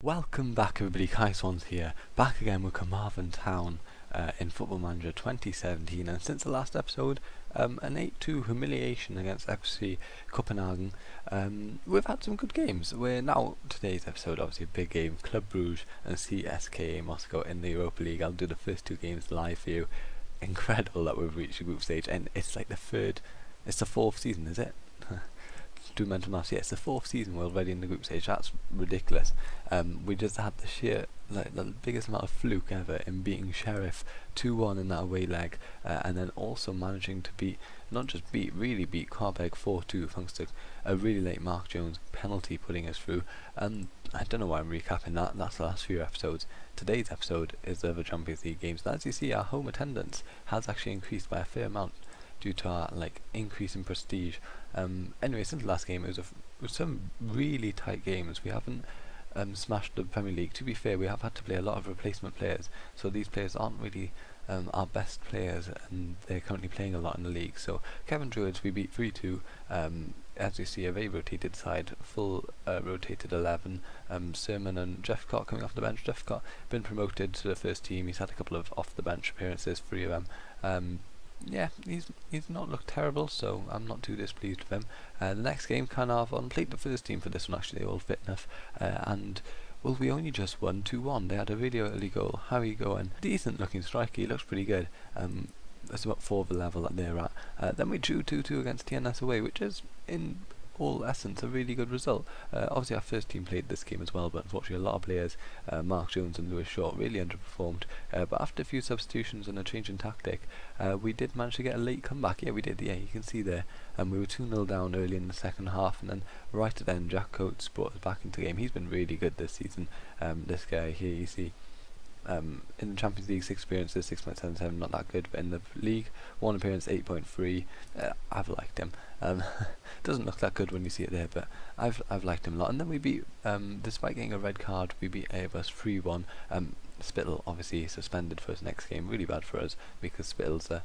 Welcome back everybody, Kai Swans here, back again with Carmarthen Town in Football Manager 2017, and since the last episode, an 8-2 humiliation against FC Copenhagen. We've had some good games. Today's episode, obviously a big game, Club Brugge and CSKA Moscow in the Europa League. I'll do the first two games live for you. Incredible that we've reached the group stage, and it's like it's the fourth season, is it? Do mental maths. Yeah, it's the fourth season we're already in the group stage. That's ridiculous. We just had the biggest amount of fluke ever in beating Sheriff 2-1 in that away leg, and then also managing to really beat Carmarthen 4-2 thanks to a really late Mark Jones penalty putting us through. I don't know why I'm recapping that. That's the last few episodes. Today's episode is the other Champions League games, and as you see, our home attendance has actually increased by a fair amount due to our increase in prestige. Anyway, since the last game, it was some really tight games. We haven't smashed the Premier League. To be fair, we have had to play a lot of replacement players, so these players aren't really our best players, and they're currently playing a lot in the league. So Kevin Druids we beat 3-2. As you see, a very rotated side, full rotated 11. Sermon and Jeffcott coming off the bench. Jeffcott been promoted to the first team. He's had a couple of off the bench appearances, 3 of them. Yeah, he's not looked terrible, so I'm not too displeased with him. The next game, Carmarthen played the first team for this one. Actually, they all fit enough, and well, we only just won 2-1. They had a really early goal. Harry Goen, decent looking striker. He looks pretty good. That's about 4 of the level that they're at. Then we drew 2-2 against TNS away, which is in all essence a really good result. Obviously our first team played this game as well, but unfortunately a lot of players, Mark Jones and Lewis Short, really underperformed. But after a few substitutions and a change in tactic, we did manage to get a late comeback. Yeah, we did. Yeah, you can see there. We were 2-0 down early in the second half, and then right at the end, Jack Coates brought us back into the game. He's been really good this season. This guy here, you see. In the Champions League, 6 appearances, 6.77, not that good, but in the league, 1 appearance, 8.3. I've liked him. Doesn't look that good when you see it there, but I've liked him a lot. And then we beat, despite getting a red card, we beat Airbus 3-1. Spittle obviously suspended for his next game, really bad for us, because Spittle's a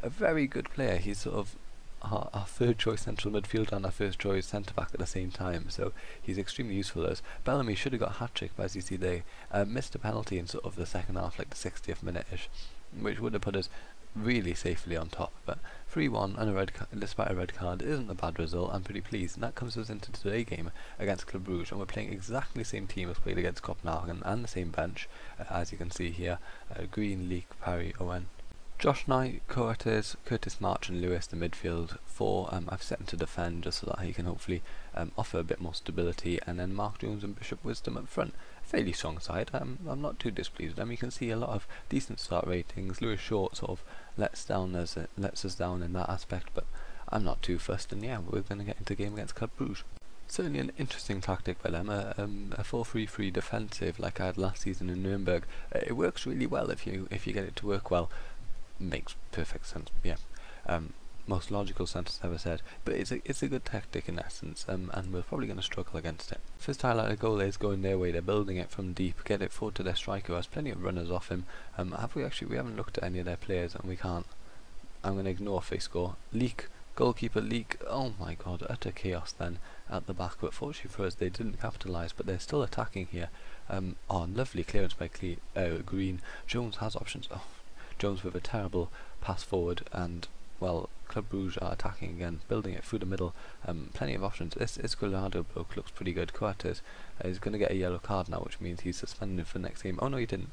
very good player. He's sort of our third choice central midfielder and our first choice centre back at the same time, so he's extremely useful to us. Bellamy should have got a hat-trick, but as you see they missed a penalty in sort of the second half, like the 60th minute-ish, which would have put us really safely on top. But 3-1 and despite a red card isn't a bad result. I'm pretty pleased, and that comes us into today's game against Club Brugge, and we're playing exactly the same team as played against Copenhagen, and the same bench, as you can see here. Green, Leek, Parry, Owen, Josh Knight, Curtis March and Lewis, the midfield 4. I've set him to defend just so that he can hopefully offer a bit more stability, and then Mark Jones and Bishop Wisdom up front. Fairly strong side. I'm not too displeased with them. You can see a lot of decent start ratings. Lewis Short sort of lets us down in that aspect, but I'm not too fussed, and yeah, we're going to get into the game against Club Brugge. Certainly an interesting tactic by them, a 4-3-3 defensive like I had last season in Nuremberg. It works really well if you get it to work well. Makes perfect sense, yeah. Most logical sentence ever said, but it's a good tactic in essence, and we're probably going to struggle against it. First highlighted goal is going their way. They're building it from deep, get it forward to their striker, who has plenty of runners off him. We haven't looked at any of their players, and we can't. I'm going to ignore if they score. Leek, goalkeeper Leek, oh my god, utter chaos then at the back, but fortunately for us they didn't capitalise, but they're still attacking here. Lovely clearance by Green. Jones has options. Jones with a terrible pass forward, and well, Club Brugge are attacking again, building it through the middle. Plenty of options. This Escolado bloke looks pretty good. Coates is going to get a yellow card now, which means he's suspended for the next game. Oh no, he didn't.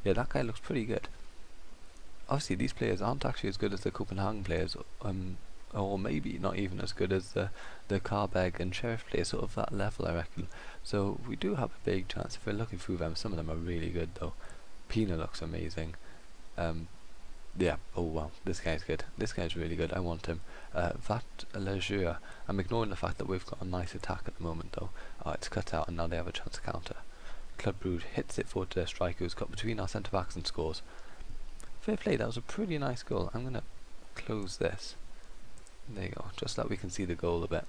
Yeah, that guy looks pretty good. Obviously these players aren't actually as good as the Copenhagen players, or maybe not even as good as the Carmarthen and Sheriff players, sort of that level I reckon. So we do have a big chance if we're looking through them. Some of them are really good though. Pina looks amazing. Yeah, oh wow, this guy's good. This guy's really good. I want him. Vat Lejeune. I'm ignoring the fact that we've got a nice attack at the moment though. It's cut out and now they have a chance to counter. Club Brugge hits it forward to their striker, who's got between our centre backs and scores. Fair play, that was a pretty nice goal. I'm going to close this. There you go, just so that we can see the goal a bit.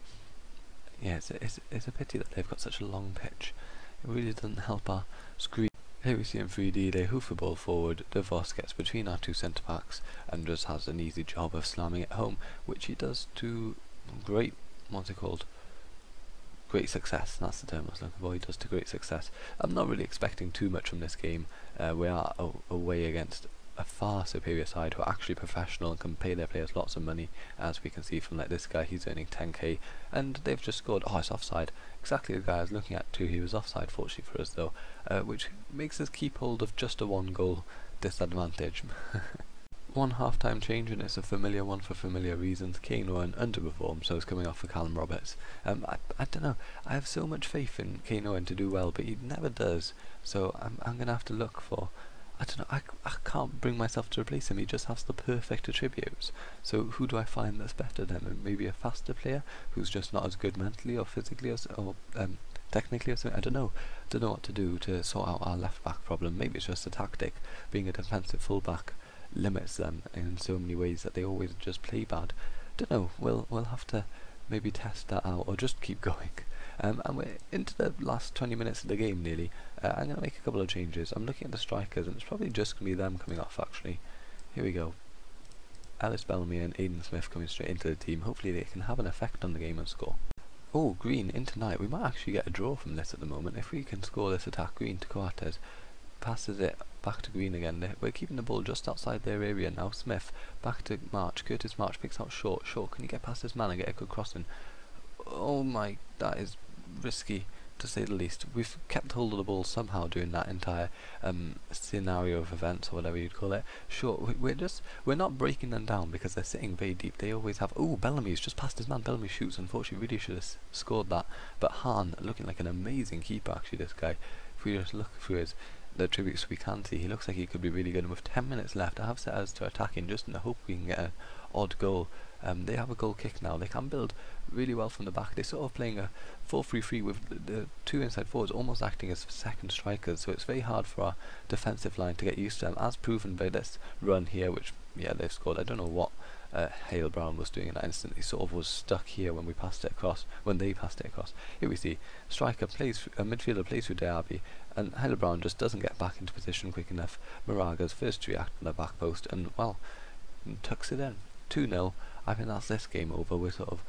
Yeah, it's a pity that they've got such a long pitch. It really doesn't help our screen. Here we see in 3D, they hoof the ball forward, De Vos gets between our 2 centre backs and just has an easy job of slamming it home, which he does to great, what's it called? great success. That's the term I was looking for. He does to great success. I'm not really expecting too much from this game. We are away against a far superior side who are actually professional and can pay their players lots of money, as we can see from like this guy. He's earning 10k, and they've just scored. Oh, it's offside. Exactly the guy I was looking at too. He was offside, fortunately for us though, which makes us keep hold of just a 1-goal disadvantage. One half-time change, and it's a familiar one for familiar reasons. Kane Owen underperformed, so he's coming off for Callum Roberts. I don't know. I have so much faith in Kane Owen to do well, but he never does. So I'm gonna have to look for. I don't know. I can't bring myself to replace him. He just has the perfect attributes. So who do I find that's better than him? Maybe a faster player who's just not as good mentally or physically or technically or something. I don't know. Don't know what to do to sort out our left back problem. Maybe it's just a tactic. Being a defensive fullback limits them in so many ways that they always just play bad. Don't know. We'll have to maybe test that out or just keep going. And we're into the last 20 minutes of the game nearly. I'm going to make a couple of changes. I'm looking at the strikers, and it's probably just going to be them coming off actually. Here we go. Ellis Bellamy and Aidan Smith coming straight into the team. Hopefully they can have an effect on the game and score. Oh, Green in tonight. We might actually get a draw from this at the moment. If we can score this attack, Green to Coates. Passes it back to Green again. We're keeping the ball just outside their area now. Smith back to March. Curtis March picks out Short. Short, can you get past this man and get a good crossing? Oh my, that is risky to say the least. We've kept hold of the ball somehow during that entire scenario of events or whatever you'd call it. Sure, we're not breaking them down because they're sitting very deep. They always have. Oh, Bellamy's just past his man. Bellamy shoots. Unfortunately, really should have scored that. But Hahn looking like an amazing keeper actually. This guy. If we just look through the attributes we can see, he looks like he could be really good. And with 10 minutes left, I have set us to attacking just in the hope we can get an odd goal. They have a goal kick now. They can build really well from the back. They're sort of playing a 4-3-3 with the two inside forwards almost acting as second strikers, so it's very hard for our defensive line to get used to them, as proven by this run here, which, yeah, they've scored. I don't know what Hale Brown was doing in that instant. He sort of was stuck here when we passed it across, when they passed it across. Here we see striker plays, a midfielder plays through Diaby, and Hale Brown just doesn't get back into position quick enough. Maraga's first to react on the back post, and, well, tucks it in. 2-0. I think that's this game over. We're sort of,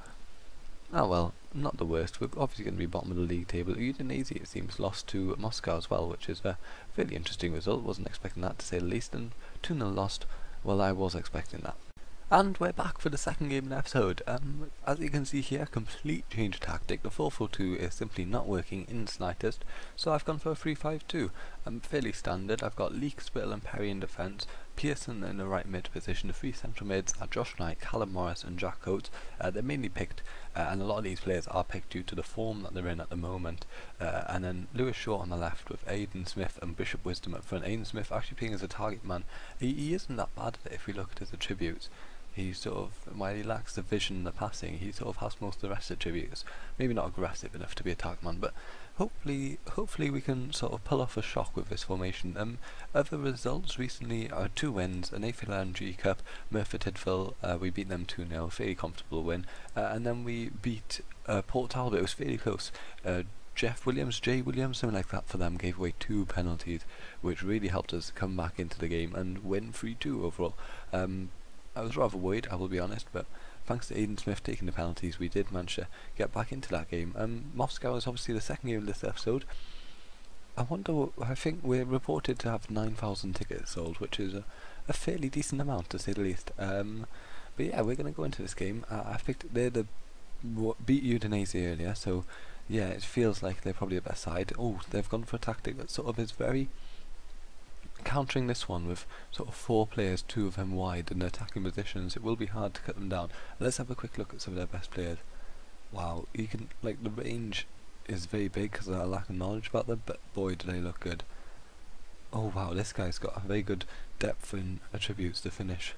oh well, not the worst. We're obviously going to be bottom of the league table. Udinese, it seems, lost to Moscow as well, which is a fairly interesting result. Wasn't expecting that, to say the least. And 2-0 lost. Well, I was expecting that. And we're back for the second game in the episode. As you can see here, complete change of tactic. The 4-4-2 is simply not working in the slightest, so I've gone for a 3-5-2. Fairly standard. I've got Leek, Spittle and Perry in defence, Pearson in the right mid position. The three central mids are Josh Knight, Callum Morris and Jack Coates. They're mainly picked, and a lot of these players are picked due to the form that they're in at the moment. And then Lewis Short on the left with Aidan Smith and Bishop Wisdom up front. Aidan Smith actually playing as a target man. He isn't that bad at it if we look at his attributes. He sort of, while he lacks the vision and the passing, he sort of has most of the rest of the attributes. Maybe not aggressive enough to be a target man, but hopefully we can sort of pull off a shock with this formation. Other results recently are 2 wins, an AFL LNG Cup, Merthyr Tydfil, we beat them 2-0, fairly comfortable win, and then we beat Port Talbot. It was fairly close. Jay Williams, something like that for them, gave away 2 penalties, which really helped us come back into the game and win 3-2 overall. I was rather worried, I will be honest, but thanks to Aidan Smith taking the penalties, we did manage to get back into that game. Moscow is obviously the second game of this episode. I think we're reported to have 9,000 tickets sold, which is a fairly decent amount to say the least. But yeah, we're going to go into this game. I think they're beat Udinese earlier, so yeah, it feels like they're probably the best side. Oh, they've gone for a tactic that sort of is very countering this one with sort of 4 players, 2 of them wide in attacking positions. It will be hard to cut them down. Let's have a quick look at some of their best players. Wow, you can, like, the range is very big because I lack of knowledge about them, but boy do they look good. Oh wow, this guy's got a very good depth and attributes to finish.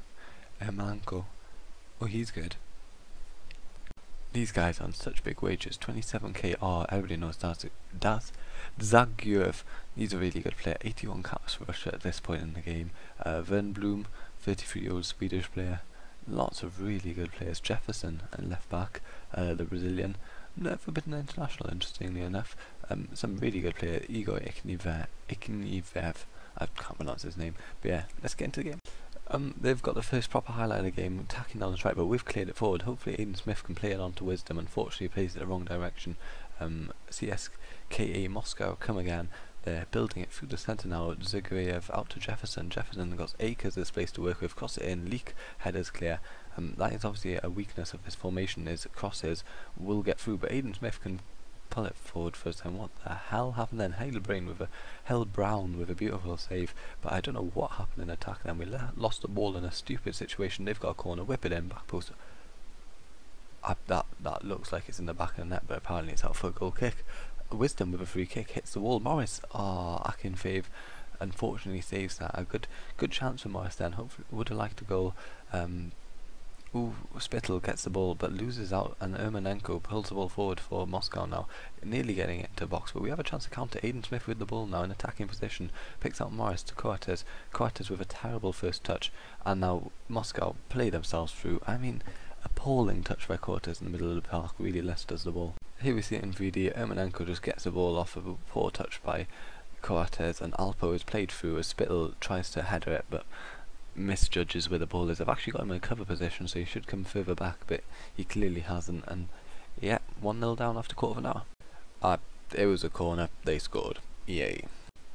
Malenko, oh, he's good. These guys on such big wages, 27k. Everybody knows Das Zagirev. He's a really good player. 81 caps for Russia at this point in the game. Vernblom, 33-year-old Swedish player. Lots of really good players. Jefferson and left back, the Brazilian. Never been an international, interestingly enough. Some really good player. Igor Ikhnivev. I can't pronounce his name. But yeah, let's get into the game. They've got the first proper highlight of the game, attacking down the strike, but we've cleared it forward. Hopefully Aidan Smith can play it on to Wisdom. Unfortunately, he plays it the wrong direction. CSKA Moscow come again. They're building it through the centre now. Ziguev out to Jefferson. Jefferson got acres of space to work with. Cross it in. Leak. Headers clear. That is obviously a weakness of this formation, is crosses will get through, but Aidan Smith can pull it forward first time. What the hell happened then? Hale Brown with a beautiful save, but I don't know what happened in attack then. We lost the ball in a stupid situation. They've got a corner. Whip it in. Back post. That looks like it's in the back of the net, but apparently it's out for a goal kick. Wisdom with a free kick hits the wall. Morris, Akinfave unfortunately saves that. A good chance for Morris then. Hopefully would have liked a goal. Spittle gets the ball but loses out, and Ermonenko pulls the ball forward for Moscow now, nearly getting it into box, but we have a chance to counter. Aidan Smith with the ball now in attacking position, picks out Morris to Coates with a terrible first touch, and now Moscow play themselves through. I mean, appalling touch by Coates in the middle of the park, really left us the ball. Here we see it in 3D, Ermonenko just gets the ball off of a poor touch by Coates, and Alpo is played through as Spittle tries to header it, but misjudges where the ball is. I've actually got him in a cover position, so he should come further back, but he clearly hasn't, and yeah, 1-0 down after quarter of an hour. It was a corner, they scored. Yay.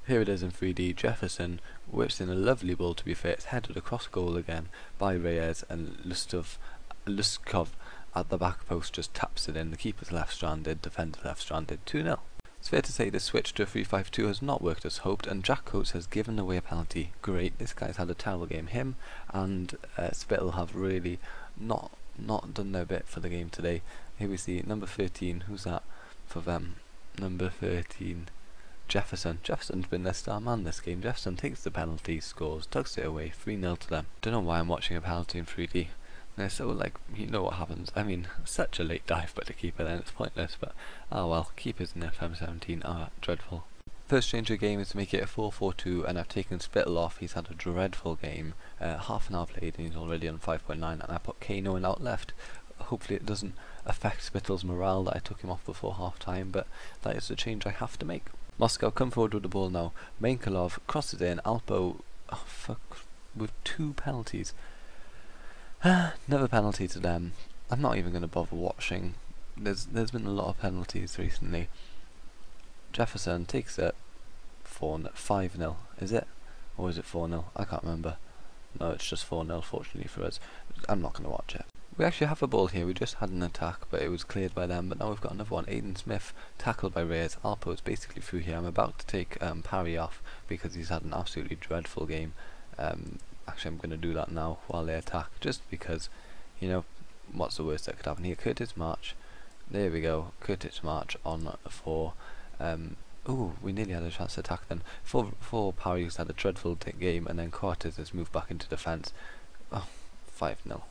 Here it is in 3D, Jefferson whips in a lovely ball, to be fair. It's headed across goal again by Reyes, and Luskov at the back post just taps it in. The keeper's left stranded, defender left stranded, 2-0. It's fair to say the switch to a 3-5-2 has not worked as hoped, and Jack Coates has given away a penalty. Great, this guy's had a terrible game. Him and Spittle have really not done their bit for the game today. Here we see number 13, who's that for them? Number 13, Jefferson. Jefferson's been their star man this game. Jefferson takes the penalty, scores, tugs it away, 3-0 to them. Don't know why I'm watching a penalty in 3D. They're so, like, you know what happens. I mean, such a late dive by the keeper then, it's pointless, but oh well, keepers in FM17 are dreadful. First change of the game is to make it a 4-4-2, and I've taken Spittle off. He's had a dreadful game, half an hour played and he's already on 5.9, and I put Kano in out left. Hopefully it doesn't affect Spittle's morale that I took him off before half time, but that is the change I have to make. Moscow come forward with the ball now. Mainkalov crosses in, Alpo, oh fuck, with 2 penalties. Another penalty to them. I'm not even going to bother watching. There's been a lot of penalties recently. Jefferson takes it 5-0. Is it? Or is it 4-0? I can't remember. No, it's just 4-0 fortunately for us. I'm not going to watch it. We actually have a ball here. We just had an attack, but it was cleared by them. But now we've got another one. Aidan Smith tackled by Reyes. Alpo is basically through here. I'm about to take Parry off because he's had an absolutely dreadful game. Actually, I'm going to do that now while they attack, just because, you know, what's the worst that could happen here? Curtis March. There we go. Curtis March on for. We nearly had a chance to attack then. For Parry, who's had a dreadful game, and then Cortez has moved back into defence. Oh, 5-0.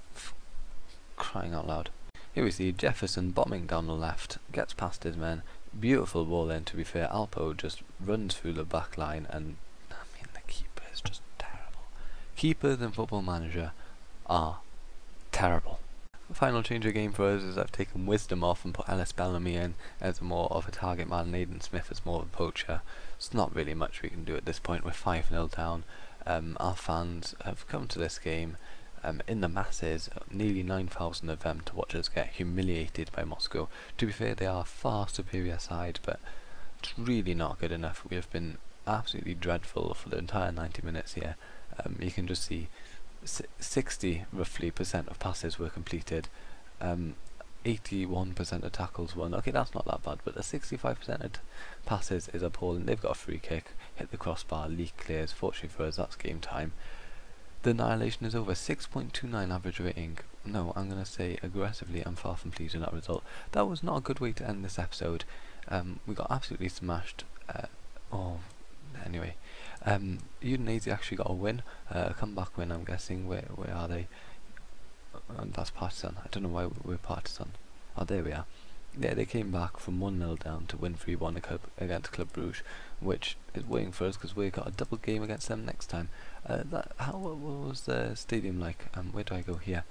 Crying out loud. Here we see Jefferson bombing down the left, gets past his men. Beautiful ball then, to be fair. Alpo just runs through the back line, and I mean, the keeper is just keepers in Football Manager are terrible. The final change of game for us is I've taken Wisdom off and put Ellis Bellamy in as more of a target man, and Aidan Smith as more of a poacher. It's not really much we can do at this point. We're 5-0 down. Our fans have come to this game in the masses, nearly 9,000 of them, to watch us get humiliated by Moscow. To be fair, they are a far superior side, but it's really not good enough. We have been absolutely dreadful for the entire 90 minutes here. You can just see 60 roughly % of passes were completed, 81% of tackles won. Okay, that's not that bad, but the 65% of passes is appalling. They've got a free kick, hit the crossbar, Leak clears. Fortunately for us, that's game time. The annihilation is over. 6.29 average rating. No, I'm going to say aggressively, I'm far from pleased with that result. That was not a good way to end this episode. We got absolutely smashed. Anyway. Udinese actually got a win, a comeback win, I'm guessing. Where are they? That's Partizan. I don't know why we're Partizan. Oh, there we are. Yeah, they came back from 1-0 down to win 3-1 against Club Brugge, which is waiting for us because we've got a double game against them next time. What was the stadium like? Where do I go here?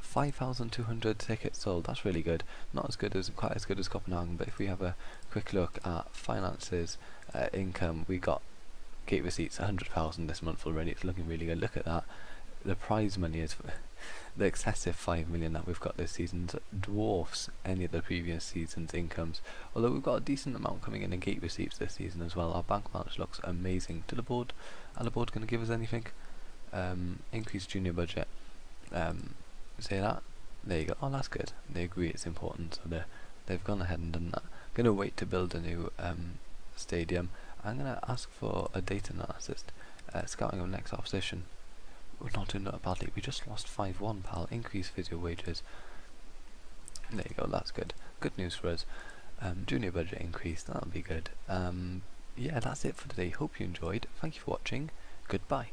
5,200 tickets sold. That's really good. Not as good as quite as good as Copenhagen, but if we have a quick look at finances, income, we got gate receipts 100,000 this month already. It's looking really good. Look at that. The prize money is the excessive 5 million that we've got this season dwarfs any of the previous season's incomes. Although we've got a decent amount coming in gate receipts this season as well. Our bank balance looks amazing. To the board, are the board going to give us anything? Increased junior budget. Say that. There you go. Oh, that's good. They agree it's important, so they've gone ahead and done that. Going to wait to build a new stadium. I'm going to ask for a data analysis. Scouting of next opposition. We're not doing that badly. We just lost 5-1, pal. Increased physio wages. There you go. That's good. Good news for us. Junior budget increase. That'll be good. Yeah, that's it for today. Hope you enjoyed. Thank you for watching. Goodbye.